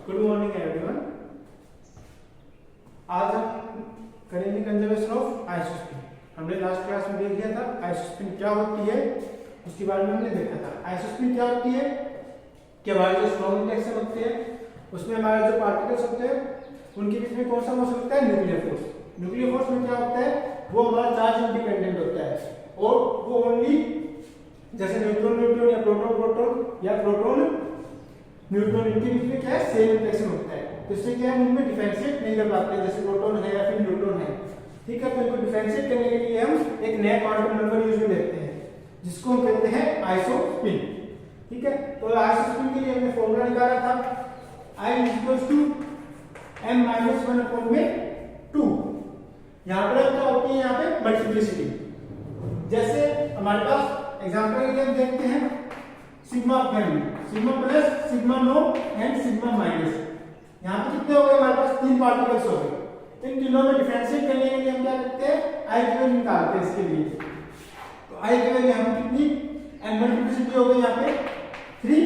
Good morning everyone. आज हम करेंगे कंजर्वेशन ऑफ आइसोस्पिन। हमने लास्ट क्लास में देख लिया था आइसोस्पिन क्या होती है, उसके बारे में हमने देखा था। आइसोस्पिन क्या होती है कि हमारे जो स्ट्रॉन्ग इंटरेक्शन होते हैं उसमें हमारे जो पार्टिकल्स होते हैं उनके बीच में कौन सा फोर्स होता है, न्यूक्लियर फोर्स। न्यूक्लियर फोर्स में क्या होता है, वो हमारा चार्ज इंडिपेंडेंट होता है और वो ओनली जैसे न्यूट्रॉन न्यूट्रॉन या प्रोटॉन प्रोटॉन या प्रोटॉन न्यूट्रॉन इनके बीच में क्या है, सेम इंटरेक्शन होता है। तो इससे क्या है, उनमें डिफरेंशिएट नहीं कर पाते जैसे प्रोटॉन है या फिर न्यूट्रॉन है। ठीक है, तो इनको डिफरेंशिएट करने के लिए हम एक नया क्वांटम नंबर यूज में लेते हैं जिसको हम कहते हैं आइसोस्पिन। ठीक है, तो आइसोस्पिन के लिए हमने फॉर्मूला निकाला था I = m-1/2। यहाँ पर क्या होती है, यहाँ पे मल्टीप्लिसिटी। जैसे हमारे पास एग्जांपल के लिए हम देखते हैं sigma value, sigma plus, sigma no and sigma minus. यहाँ पे कितने हो गए, हमारे पास 3 पार्टिकल्स हो गए। इन तीनों में डिफरेंशिएट करने के लिए हम क्या करते हैं, आई की वैल्यू निकालते हैं इसके लिए। तो आई की वैल्यू हम कितनी, एम मल्टीप्लिसिटी हो गई यहाँ पे 3।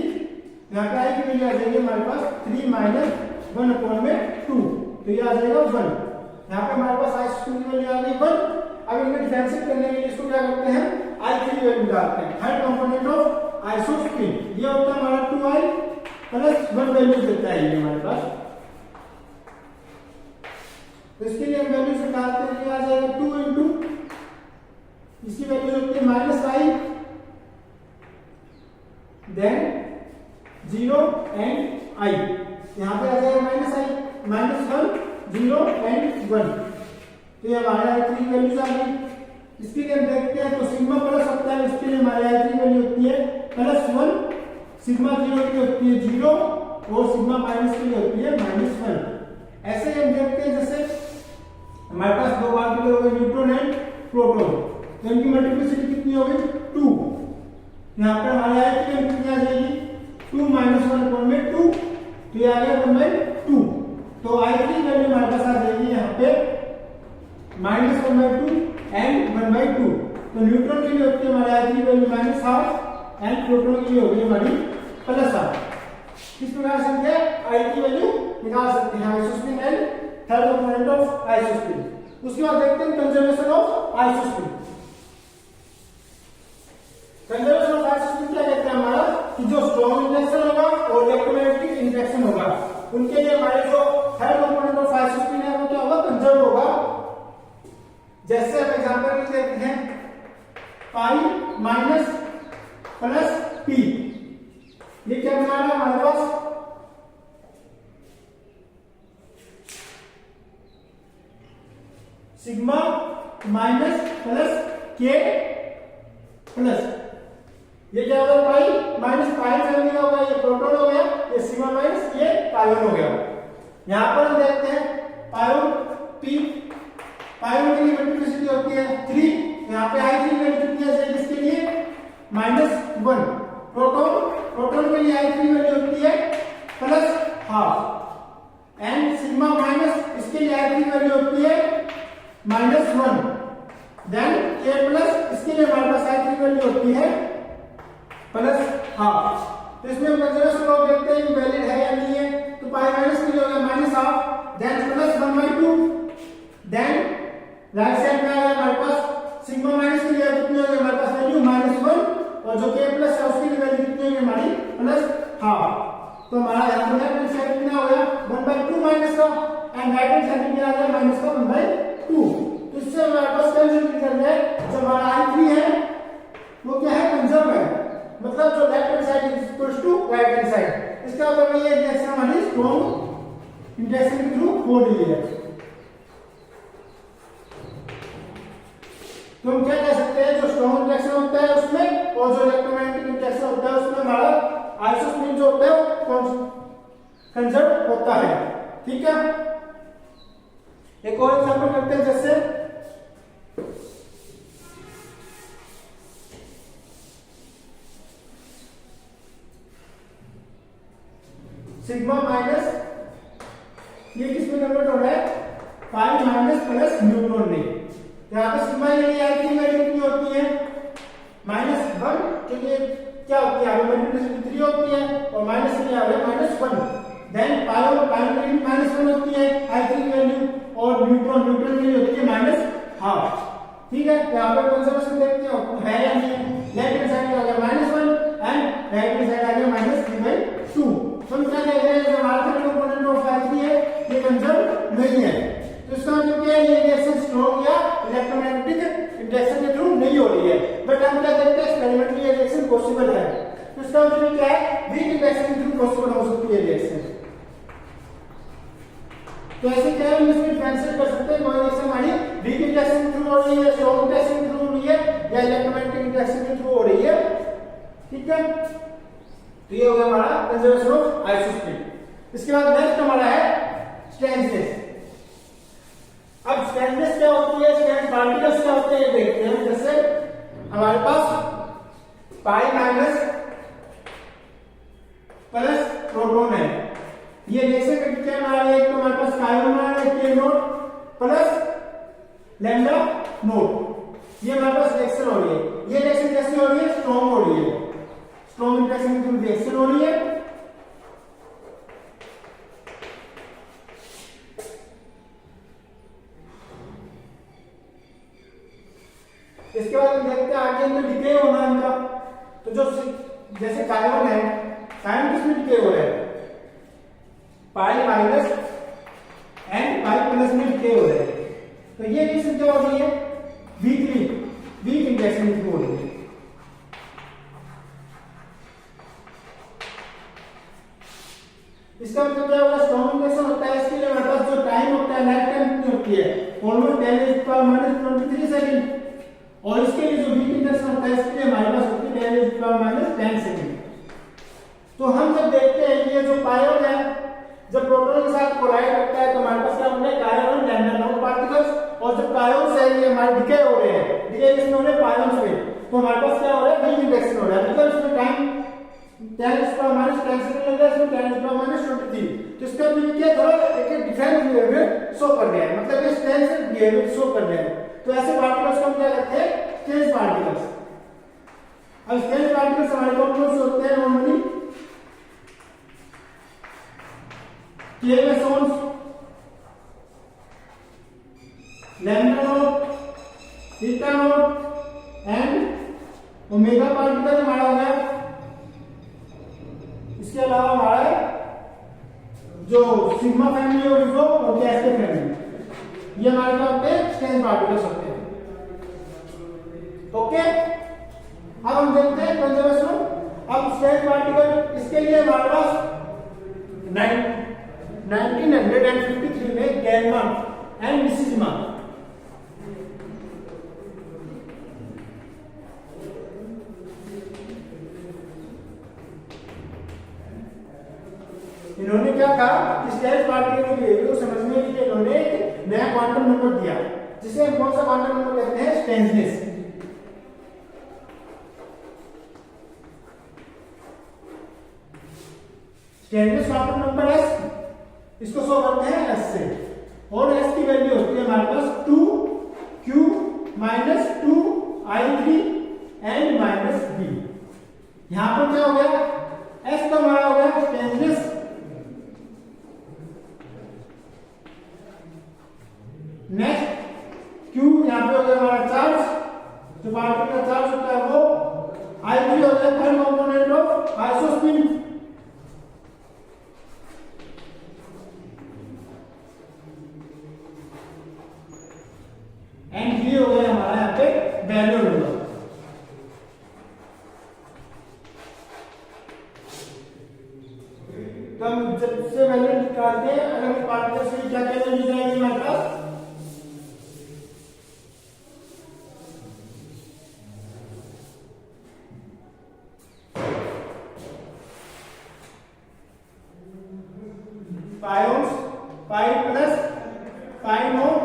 यहाँ पे आई की वैल्यू आ जाएगी हमारे पास 3 - 1/2, तो ये आ जाएगा 1। यहाँ पे हमारे पास आइसोस्पिन की वैल्यू आ गई 1। अब इनको डिफरेंशिएट करने के लिए इसको क्या करते हैं, आई की वैल्यू निकालते हैं। थर्ड कंपोनेंट ऑफ आइसोस्पिन ये होता है हमारा 2i + 1 वैल्यू देता है ये हमारे पास। तो इसके लिए हम वैल्यू निकालते हैं, ये आ जाएगा 2 इसकी वैल्यू होती है -i, देन 0 and i। यहाँ पे आ जाएगा -i, -1, 0 and 1। तो ये हमारे i3 की वैल्यू आ गई। इसके लिए हम देखते हैं तो सिग्मा प्लस होता है, इसके लिए हमारी i3 वैल्यू होती है +1, सिग्मा 0 की होती है 0 और सिग्मा माइनस की होती है -1। ऐसे ही हम देखते हैं जैसे हमारे पास 2 पार्टिकल हो गए न्यूट्रॉन एंड प्रोटॉन, तो इनकी मल्टीप्लिसिटी कितनी हो गई 2। यहाँ पर हमारी i3 वैल्यू कितनी आ जाएगी 2 - 1/2, तो ये आ गया 1/2। तो i3 वैल्यू हमारे पास आ जाएगी यहाँ पे -1/2 एंड 1/2। तो न्यूट्रॉन के लिए होती है हमारी i3 वैल्यू -1/2 एंड प्रोटॉन के लिए होगी हमारी +1/2। इस प्रकार से हम i की वैल्यू निकाल सकते हैं isospin and third component of isospin. उसके बाद देखते हैं conservation of isospin. Conservation of isospin क्या कहते हैं हमारा, कि जो स्ट्रॉन्ग इंटरेक्शन होगा और इलेक्ट्रोमैग्नेटिक इंटरेक्शन होगा उनके लिए हमारे जो थर्ड कंपोनेंट ऑफ आइसोस्पिन है वो क्या होगा, कंजर्व होगा। जैसे हम एग्जांपल के देखते हैं pi - +p, ये क्या बना रहा है हमारे पास sigma minus plus k plus, ये क्या होगा पाई माइनस पाई फैमिली का होगा, ये प्रोटॉन हो गया, ये सिग्मा माइनस ये पायोन हो गया। यहां पर हम देखते हैं पायोन p, पायोन की मल्टीप्लिसिटी होती है 3। यहाँ पे i3 वैल्यू कितनी आ जाएगी इसके लिए -1। प्रोटॉन के लिए i3 वैल्यू होती है +12 एंड सिग्मा माइनस इसके लिए i3 वैल्यू होती है -1, देन k प्लस इसके लिए हमारे पास i3 वैल्यू होती है +12। तो इसमें हम कंजर्वेशन लॉ देखते हैं कि वैलिड है या नहीं है। तो पाई माइनस के लिए हो गया -12, देन +1/2, देन राइट साइड में आया हमारे पास सिग्मा माइनस के लिए कितनी होगी हमारे पास वैल्यू -1 और जो k प्लस है उसके लिए वैल्यू कितनी होगी हमारी +12। तो हमारा यहाँ पर लेफ्ट हैंड साइड कितना हो गया 1/2 माइनस का एंड राइट हैंड साइड कितना आ गया -1/2। तो इससे हमारे पास कैंसिल निकल जाए, जो हमारा i3 है वो क्या है, कंजर्व है। मतलब जो left hand side is equals to right hand side. इसका मतलब ये है कि हमारी स्ट्रॉन्ग इंटरेक्शन के थ्रू हो रही है। तो हम क्या कह सकते हैं, जो स्ट्रॉन्ग इंटरेक्शन होता है उसमें और जो इलेक्ट्रोमैग्नेटिक इंटरेक्शन होता है उसमें हमारा आइसोस्पिन जो होता है वो कंजर्व होता है। ठीक है, एक और एग्जांपल करते हैं जैसे सिग्मा माइनस, ये किसमें कन्वर्ट हो रहा है, पाई माइनस प्लस न्यूट्रॉन में। यहाँ पे सिग्मा के लिए i3 वैल्यू कितनी होती है -1, क्योंकि क्या होती है, मल्टीप्लिसिटी 3 होती है और माइनस के लिए आ रहा है -1। देन पायोन की वैल्यू -1 होती है, I3 की वैल्यू, और न्यूट्रॉन की वैल्यू होती है -12। ठीक है, यहाँ पे कंजर्वेशन देखते हो है या नहीं। लेफ्ट हैंड साइड आ गया -1 एंड राइट हैंड साइड आ गया -3/2। तो हम क्या कह रहे हैं, जो हमारा कंपोनेंट ऑफ I3 है ये कंजर्व नहीं है। तो इसका मतलब क्या है, ये रिएक्शन स्ट्रॉन्ग या इलेक्ट्रोमैग्नेटिक इंटरेक्शन के थ्रू नहीं हो रही है। बट हम क्या देखते हैं एक्सपेरिमेंटली ये रिएक्शन पॉसिबल है। तो इसका मतलब क्या है, वीक इंटरेक्शन के थ्रू पॉसिबल हो सकती है रिएक्शन। तो ऐसे क्या है, इसमें डिफरेंशिएट कर सकते हैं, कोई रिएक्शन हमारी वीक इंटरेक्शन के थ्रू हो रही है, स्ट्रॉन्ग इंटरेक्शन के थ्रू हो रही है, या इलेक्ट्रोमैग्नेटिक इंटरेक्शन के थ्रू हो रही है। ठीक है, तो ये हो गया हमारा कंजर्वेशन ऑफ आइसोस्पीड। इसके बाद नेक्स्ट हमारा है स्ट्रेंथनेस। अब स्ट्रेंथनेस क्या होती है, स्ट्रेंथ पार्टिकल्स क्या होते हैं देखते हैं। जैसे हमारे पास पाई माइनस प्लस प्रोटॉन है, ये रिएक्शन का क्या हमारा है, एक तो हमारे पास कायरन हमारा है के नोट प्लस लैम्डा नोट, ये हमारे पास रिएक्शन हो रही है। ये रिएक्शन कैसी हो रही है, स्ट्रॉन्ग हो रही है, स्ट्रॉन्ग इंटरेक्शन की रिएक्शन हो रही है। इसके बाद हम देखते हैं आगे इनमें डिके होना इनका। तो जो जैसे कार्बन है, कार्बन किसमें डिके हो रहा है, pi minus and pi plus में डिके हो रहा है। तो ये रिएक्शन क्या हो रही है, वीक इंटरेक्शन हो रही है। इसका मतलब क्या होगा, स्ट्रॉन्ग इंटरेक्शन होता है, इसके लिए हमारे पास जो टाइम होता है, लाइफ टाइम कितनी होती है, ऑलमोस्ट 10⁻⁻23 सेकंड। और इसके लिए जो वीक इंटरेक्शन होता है, इसके लिए हमारे पास होती है 10⁻10 सेकंड। तो हम जब देखते हैं ये जो पायोन है जब प्रोटॉन के साथ कोलाइड करता है, तो हमारे पास क्या होंगे, कायरन लैम्डा नोट पार्टिकल्स। और जब कायोन्स है ये हमारे डिके हो रहे हैं, डिके किसमें हो रहे हैं, पायोन्स में। तो हमारे पास क्या हो रहा है, वीक इंटरेक्शन हो रहा है, मतलब इसमें टाइम 10⁻10 सेकंड लग रहा है, इसमें 10⁻23। तो इसका मतलब क्या, थोड़ा एक डिफरेंट बिहेवियर शो कर रहा है, मतलब ये स्ट्रेंथ बिहेवियर शो कर रहे हैं। तो ऐसे पार्टिकल्स को हम क्या कहते हैं, स्ट्रेंथ पार्टिकल्स। अब स्ट्रेंथ पार्टिकल्स हमारे कौन से होते हैं, normally K mesons, lambda nought, theta nought and omega particle हमारा हो गया। इसके अलावा हमारा जो सिग्मा फैमिली और जो और गैस फैमिली, ये हमारे क्या होते हैं, स्ट्रेंथ पार्टिकल्स होते हैं। ओके, अब हम देखते हैं कंजर्वेशन। अब स्ट्रेंथ पार्टिकल, इसके लिए हमारे पास 1953 में गैलमन एंड मिसिजमा, इन्होंने क्या कहा कि स्ट्रेंथ पार्टिकल के बिहेवियर को समझने के लिए इन्होंने एक नया क्वांटम नंबर दिया, जिसे हम कौन सा क्वांटम नंबर कहते हैं, स्ट्रेंथनेस। स्ट्रेंथनेस क्वांटम नंबर S, इसको शो करते हैं S से, और S की वैल्यू होती है हमारे पास 2Q - 2I3 एंड -B। यहां पर क्या हो गया, S का हमारा हो गया स्ट्रेंथनेस, नेक्स्ट Q यहां पे हो गया हमारा चार्ज, जो पार्टिकल का चार्ज होता है वो, I3 हो गया third component of isospin, and ये हो गया हमारा यहाँ पे वैल्यू नंबर। तो हम जब से वैल्यू निकालते हैं, अगर पार्टिकल से क्या क्या वैल्यू जाएगी हमारे पास, pions, pi plus, pi nought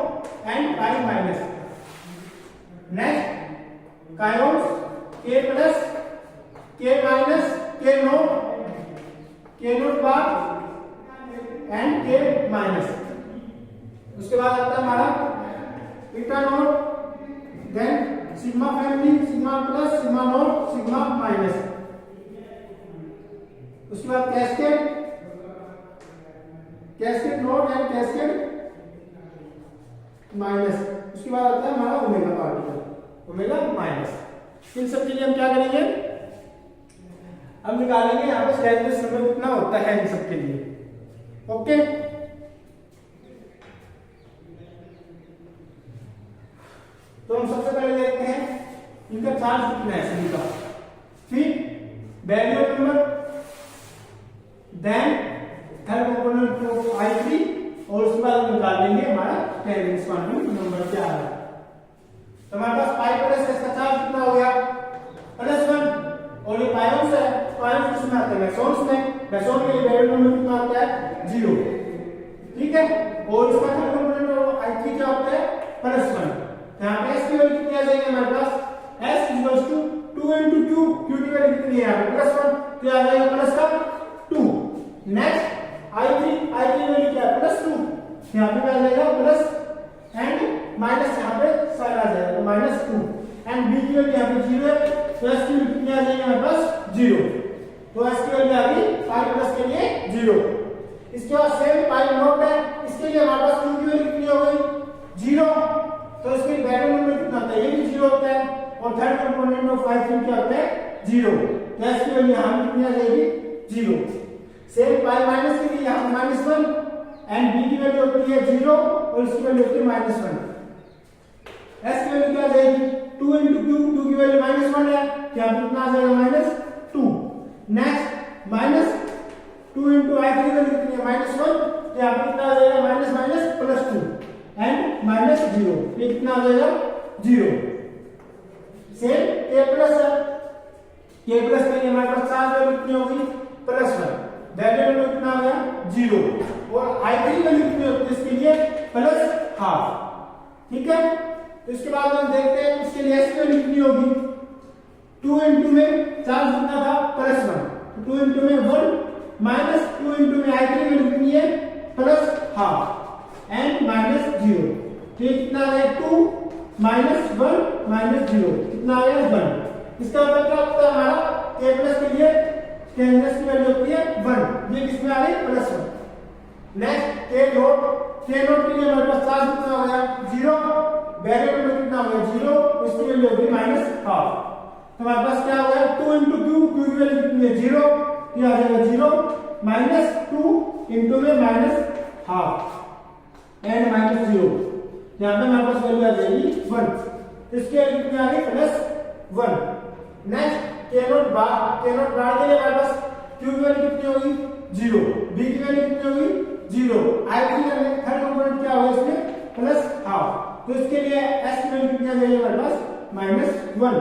and pi minus. Next kaons, K plus, K minus, K nought bar and K minus. उसके बाद आता है हमारा beta nought, then sigma family, sigma plus, sigma nought, sigma minus. उसके बाद cascade, cascade nought and cascade minus, उसके बाद आता है हमारा ओमेगा पार्टिकल, ओमेगा माइनस। इन सब के लिए हम क्या करेंगे, हम निकालेंगे यहाँ पे स्लैशलेस नंबर कितना होता है इन सब के लिए। ओके, तो हम सबसे पहले देखते हैं इनका चार्ज कितना है सभी का, फिर value number, then third component of I3 और उसके बाद हम निकाल लेंगे हमारा टेरेंस क्वांटम नंबर क्या है। तो हमारे पास पाई प्लस इसका चार्ज कितना हो गया +1, और ये पायोन्स है, पायोन्स किसमें आते हैं, मैसोन्स में, मैसोन के लिए वैल्यू नंबर कितना आता है 0, ठीक है। और इसका थर्ड कंपोनेंट ऑफ I3 क्या होता है +1। यहाँ पे S की वैल्यू कितनी आ जाएगी हमारे पास, S equals to 2 into Q, Q की वैल्यू कितनी है यहाँ पे +1, तो आ जाएगा प्लस का 2। नेक्स्ट I3 वैल्यू क्या है +2, यहाँ पे आ जाएगा प्लस एंड माइनस, यहाँ पे साइन आ जाएगा तो -2, एंड B की वैल्यू यहाँ पे 0 है, तो S की वैल्यू कितनी आ जाएगी हमारे पास 0, तो S की वैल्यू आ गई पाई प्लस के लिए 0। इसके बाद सेम पाई नोट है, इसके लिए हमारे पास Q की वैल्यू कितनी हो गई 0, तो इसके वैल्यू नंबर कितना होता है, ये भी 0 होता है, और थर्ड कंपोनेंट ऑफ I3 क्या होता है 0, तो S की वैल्यू यहाँ कितनी आ जाएगी 0। सेम पाई माइनस के लिए यहाँ -1 एंड B की वैल्यू होती है 0 और इसकी वैल्यू होती है -1। S की वैल्यू क्या आ जाएगी 2 into Q, Q की वैल्यू -1 है, क्या कितना आ जाएगा -2। नेक्स्ट -2 into I3 की वैल्यू कितनी है -1, क्या कितना आ जाएगा -2 एंड -0, ये कितना आ जाएगा 0। सेम K प्लस है, K प्लस के लिए हमारे पास चार्ज वैल्यू कितनी होगी +1, वैल्यू नंबर कितना आ गया 0, और I3 वैल्यू कितनी होती है इसके लिए +12, ठीक है। तो इसके बाद हम देखते हैं इसके लिए S की वैल्यू कितनी होगी, 2 into में चार्ज कितना था +1, तो 2 into में 1 -2 into में I3 वैल्यू कितनी है +12 एंड -0, तो ये कितना आ गया 2 -1 -0, कितना आ गया 1। इसका मतलब क्या होता है हमारा K प्लस के लिए टेंजेंस की वैल्यू होती है 1, ये किसमें आ रही +1। नेक्स्ट K नोट के लिए हमारे पास चार्ज कितना हो गया 0, वैल्यू नंबर कितना हो गया 0, इसकी वैल्यू होगी -12, तो हमारे पास क्या हो गया 2 into Q, Q की वैल्यू कितनी है 0, ये आ जाएगा 0 -2 into में -12 एंड -0, यहाँ पे हमारे पास वैल्यू आ जाएगी 1, इसकी वैल्यू कितनी आ गई +1। नेक्स्ट K नोट बार के लिए हमारे पास Q की वैल्यू कितनी होगी 0, B की वैल्यू कितनी होगी 0, I3 में थर्ड कंपोनेंट क्या होगा इसमें +12, तो इसके लिए S की वैल्यू कितनी आ जाएगी हमारे पास -1।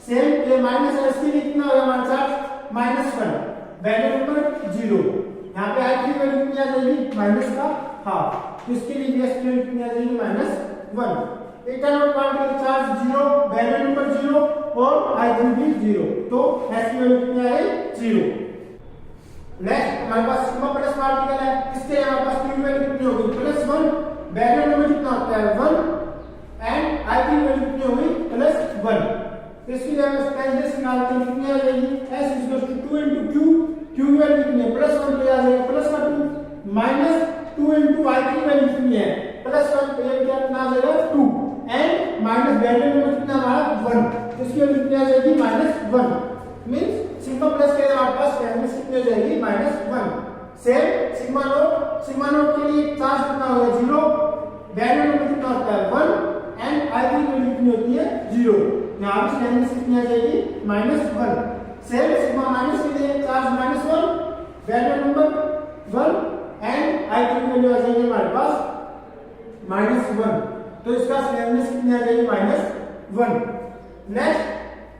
सेम ये माइनस S के लिए कितना होगा हमारे साथ -1, वैल्यू नंबर 0, यहाँ पे I3 वैल्यू कितनी आ जाएगी -12, तो इसके लिए S की वैल्यू कितनी आ जाएगी -1। Electron particle charge 0, value number 0 और I3 भी 0, तो S की वैल्यू कितनी आ गई 0। नेक्स्ट हमारे पास सिग्मा प्लस पार्टिकल है, इसके हमारे पास Q की वैल्यू कितनी होगी +1, वैल्यू नंबर कितना होता है 1 एंड I3 वैल्यू कितनी होगी +1, तो इसकी जगह स्टेंजेस निकालते हैं कितनी आ जाएगी S 2 into Q, Q की वैल्यू कितनी है +1, तो आ जाएगा +2 -2 into I3 वैल्यू कितनी है +1, तो ये कितना आ जाएगा 2 एंड माइनस वैल्यू नंबर कितना हमारा 1, तो इसकी वैल्यू कितनी आ जाएगी -1, मींस सिग्मा प्लस के हमारे पास स्टेंजेस कितनी हो जाएगी -1। सेम सिग्मा नोट के लिए चार्ज कितना होगा 0, वैल्यू नंबर कितना होता है 1 एंड I3 वैल्यू कितनी होती है 0, यहाँ पे स्टेंजेस कितनी आ जाएगी -1। सेम सिग्मा माइनस के लिए charge -1, value number 1 and I3 value आ जाएगी हमारे पास -1, तो इसका स्टेंजेस कितनी आ जाएगी -1। Next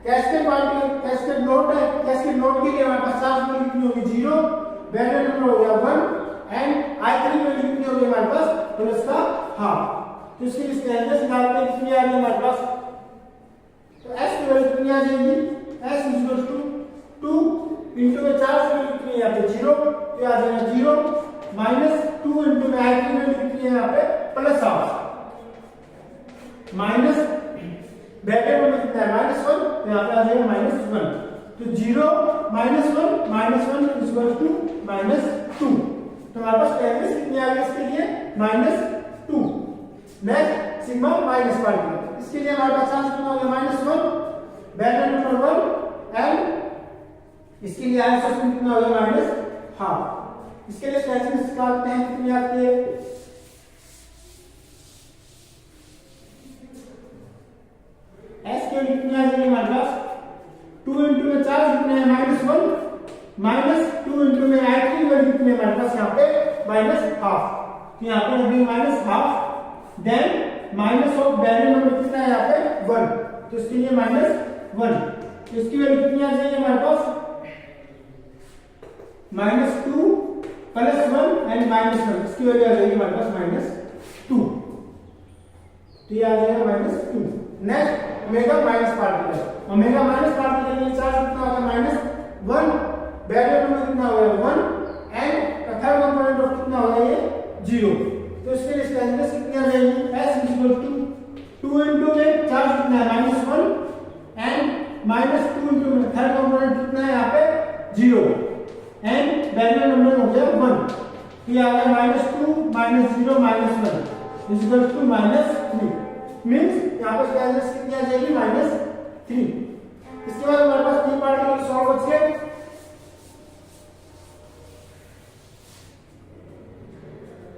cascade particle, cascade note है, कैस्केड नोट के लिए हमारे पास चार्ज वैल्यू कितनी होगी 0, वैल्यू नंबर हो गया 1 एंड I3 वैल्यू कितनी होगी हमारे पास +12, तो इसके लिए स्टेंजेस निकालते हैं कितनी आ रही है हमारे पास, तो S की वैल्यू कितनी आ जाएगी S 2 into में चार्ज वैल्यू कितनी है यहाँ पे 0, तो आ जाएगा 0 -2 into में I3 वैल्यू कितनी है यहाँ पे +12 माइनस ब्रैकेट में कितना है -1, तो यहाँ पे आ जाएगा -1, तो 0 -1 -1 इज इक्वल टू -2, तो हमारे पास कितनी आ गई इसके लिए -2। नेक्स्ट सिग्मा माइनस पार्टिकल, इसके लिए हमारे पास चांस कितना हो गया -1, बैरियर नंबर 1 एंड इसके लिए आइसोस्पिन कितना हो गया -12। इसके लिए स्ट्रेचिंग निकालते हैं, कितनी आती है एस के लिए कितनी आ जाएगी हमारे पास 2 इंटू में चार्ज कितने हैं -1 -2 इंटू में आई की वैल्यू कितनी है हमारे पास यहाँ पे -12। तो यहाँ पे अभी -12 then minus of barrier number कितना है यहाँ पे 1, तो इसके लिए -1। तो इसकी वैल्यू कितनी आ जाएगी हमारे पास -2 + 1 एंड -1, इसकी वैल्यू आ जाएगी हमारे पास -2। तो ये आ जाएगा -2। Next omega minus particle, omega minus particle के लिए चार्ज कितना होगा -1, बैरियर नंबर कितना होगा 1 एंड थर्ड कंपोनेंट ऑफ कितना होगा ये 0। तो इसके लिए स्ट्रेंथनेस कितनी आ जाएगी S = 2 इंटू में चार्ज कितना है -1 एंड -2 इंटू में थर्ड कंपोनेंट कितना है यहाँ पे 0 एंड बैरियर नंबर हो गया 1। तो ये आ गया -2 -0 -1 = -3 मींस यहाँ पे स्ट्रेंथनेस कितनी आ जाएगी -3। इसके बाद हमारे पास 3 पार्टिकल सॉल्व बच गए।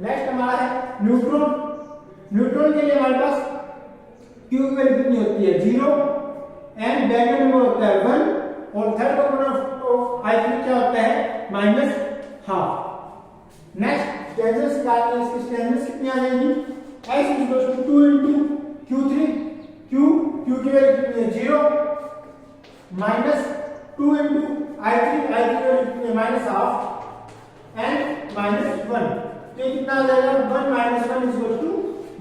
नेक्स्ट हमारा है न्यूट्रॉन। न्यूट्रॉन के लिए हमारे पास Q की वैल्यू कितनी होती है 0 एंड बैरियर नंबर होता है 1 और थर्ड कंपोनेंट ऑफ I3 क्या होता है -12। नेक्स्ट स्ट्रेंथनेस निकालते हैं, इसकी स्ट्रेंथनेस कितनी आ जाएगी S = 2 इंटू Q3, Q की वैल्यू कितनी है 0 -2 इंटू I3 की वैल्यू कितनी है -12 एंड -1। तो ये कितना आ जाएगा 1 -1 =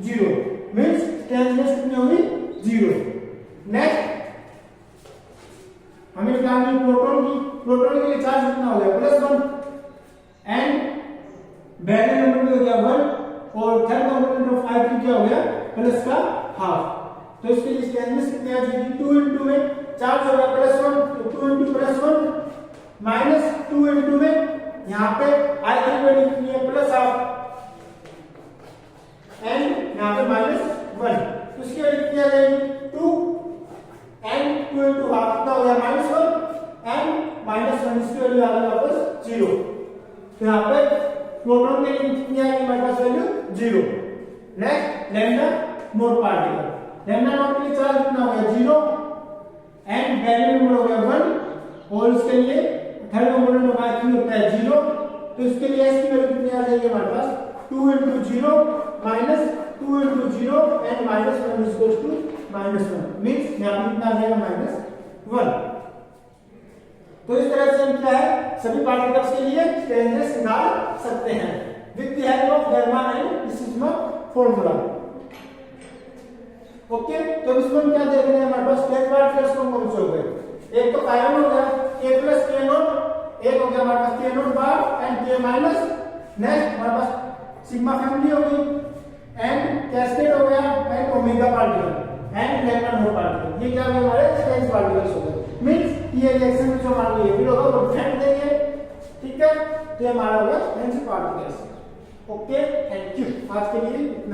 0 मींस स्ट्रेंथनेस कितनी होगी 0। नेक्स्ट हमें निकालनी है प्रोटॉन की। प्रोटॉन के लिए चार्ज कितना हो गया +1 एंड बैरियर नंबर भी हो गया 1 और थर्ड कंपोनेंट ऑफ I3 क्या हो गया +12। तो इसके लिए स्ट्रेंथनेस कितनी आ जाएगी 2 इंटू में चार्ज हो गया +1 तो 2 इंटू +1 -2 इंटू में यहाँ पे I3 वैल्यू कितनी है +12 एंड यहाँ पे -1। तो इसकी वैल्यू कितनी आ जाएगी 2 एंड 2 इंटू हाफ कितना हो गया -1 एंड -1, इसकी वैल्यू आ गई वापस 0। तो यहाँ पे प्रोटॉन के लिए कितनी आएगी हमारे पास value 0। Next lambda nought particle, lambda nought के लिए चार्ज कितना हो गया 0 एंड बैरियर नंबर हो गया 1 और इसके लिए थर्ड कंपोनेंट ऑफ I3 होता है 0। तो इसके लिए S की वैल्यू कितनी आ जाएगी हमारे पास 2 इंटू 0 -2 इंटू 0 एंड -1 = -1 मींस यहाँ पे कितना आ जाएगा -1। तो इस तरह से हम क्या है सभी पार्टिकल्स के लिए स्ट्रेंथनेस निकाल सकते हैं with the help of gamma and sigma formula. Okay, तो इसमें हम क्या देख रहे हैं हमारे पास स्ट्रेट पार्टिकल्स कौन से हो गए, एक तो कायरन हो गया K + K0, एक हो गया हमारे पास K0 bar and K minus. Next हमारे पास सिग्मा फैमिली हो गई एंड कैस्केड हो गया and omega particle and lambda nought particle. ये क्या हो गए हमारे स्ट्रेंथ पार्टिकल्स हो गए मींस ये रिएक्शन में जो हमारा ये भी होगा वो डिफरेंट देंगे। ठीक है, तो ये हमारा होगा strength particles. Okay, thank you. आज के लिए